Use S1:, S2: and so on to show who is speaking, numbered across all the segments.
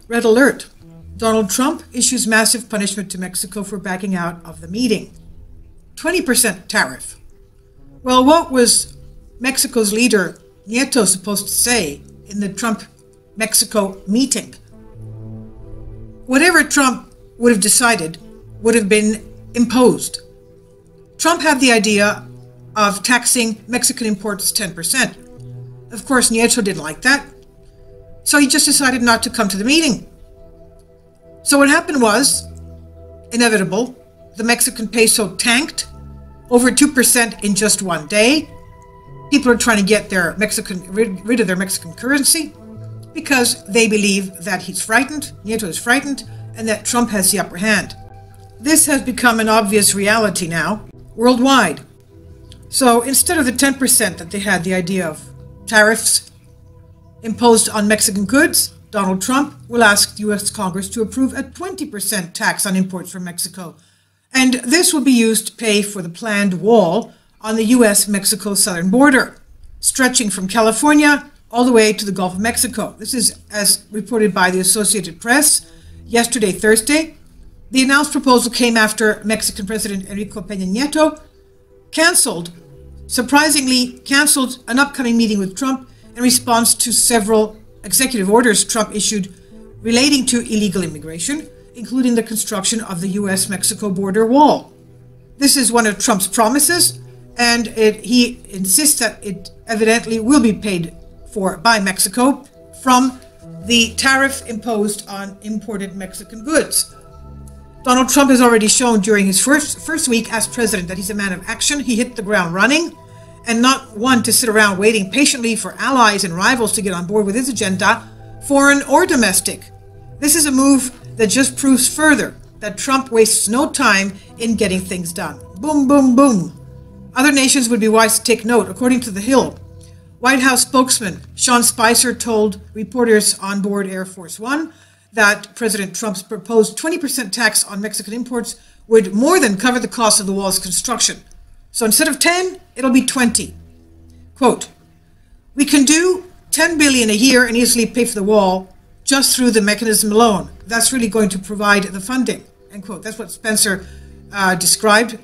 S1: Red alert. Donald Trump issues massive punishment to Mexico for backing out of the meeting. 20% tariff. Well, what was Mexico's leader, Nieto, supposed to say in the Trump-Mexico meeting? Whatever Trump would have decided would have been imposed. Trump had the idea of taxing Mexican imports 10%. Of course, Nieto didn't like that, so he just decided not to come to the meeting. So what happened was inevitable. The Mexican peso tanked over 2% in just one day. People are trying to get their rid of their Mexican currency because they believe that he's frightened, Nieto is frightened, and that Trump has the upper hand. This has become an obvious reality now, worldwide. So instead of the 10% that they had the idea of tariffs imposed on Mexican goods, Donald Trump will ask the U.S. Congress to approve a 20% tax on imports from Mexico. And this will be used to pay for the planned wall on the U.S.-Mexico southern border, stretching from California all the way to the Gulf of Mexico. This is as reported by the Associated Press yesterday, Thursday. The announced proposal came after Mexican President Enrique Peña Nieto surprisingly canceled an upcoming meeting with Trump in response to several executive orders Trump issued relating to illegal immigration, including the construction of the U.S.-Mexico border wall. This is one of Trump's promises, and he insists that it evidently will be paid for by Mexico from the tariff imposed on imported Mexican goods. Donald Trump has already shown during his first week as president that he's a man of action. He hit the ground running, and not one to sit around waiting patiently for allies and rivals to get on board with his agenda, foreign or domestic. This is a move that just proves further that Trump wastes no time in getting things done. Boom, boom, boom. Other nations would be wise to take note. According to The Hill, White House spokesman Sean Spicer told reporters on board Air Force One that President Trump's proposed 20% tax on Mexican imports would more than cover the cost of the wall's construction. So instead of 10, it'll be 20. Quote, "We can do 10 billion a year and easily pay for the wall just through the mechanism alone. That's really going to provide the funding." End quote. That's what Spencer described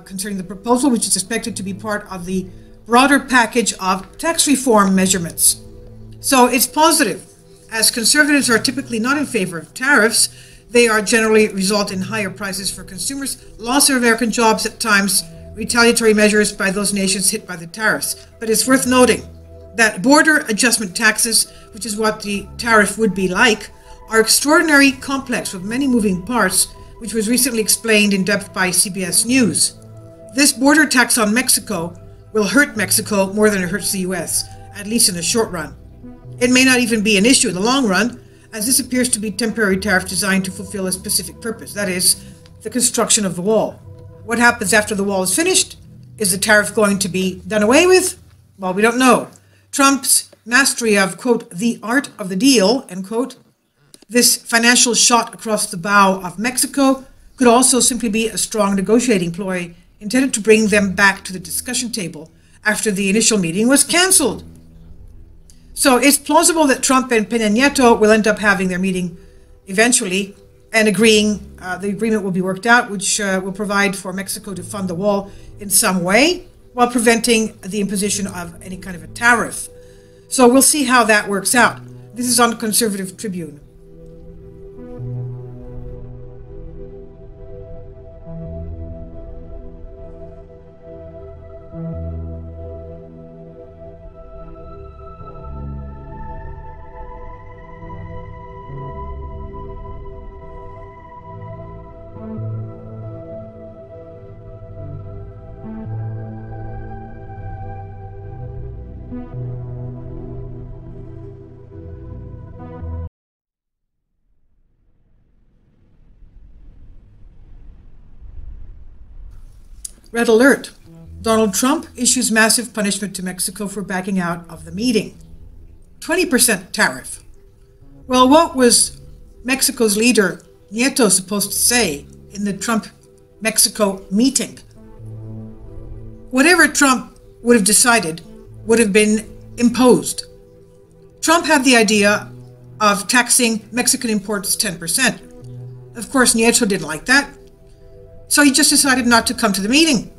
S1: concerning the proposal, which is expected to be part of the broader package of tax reform measurements. So it's positive. As conservatives are typically not in favor of tariffs, they are generally result in higher prices for consumers, loss of American jobs at times, retaliatory measures by those nations hit by the tariffs. But it's worth noting that border adjustment taxes, which is what the tariff would be like, are extraordinarily complex with many moving parts, which was recently explained in depth by CBS News. This border tax on Mexico will hurt Mexico more than it hurts the U.S., at least in the short run. It may not even be an issue in the long run, as this appears to be temporary tariff designed to fulfill a specific purpose, that is, the construction of the wall. What happens after the wall is finished? Is the tariff going to be done away with? Well, we don't know. Trump's mastery of, quote, the art of the deal, end quote, this financial shot across the bow of Mexico could also simply be a strong negotiating ploy intended to bring them back to the discussion table after the initial meeting was canceled. So it's plausible that Trump and Peña Nieto will end up having their meeting eventually and agreeing the agreement will be worked out, which will provide for Mexico to fund the wall in some way while preventing the imposition of any kind of a tariff. So we'll see how that works out. This is on Conservative Tribune. Red alert. Donald Trump issues massive punishment to Mexico for backing out of the meeting. 20% tariff. Well, what was Mexico's leader, Nieto, supposed to say in the Trump-Mexico meeting? Whatever Trump would have decided would have been imposed. Trump had the idea of taxing Mexican imports 10%. Of course, Nieto didn't like that, so he just decided not to come to the meeting.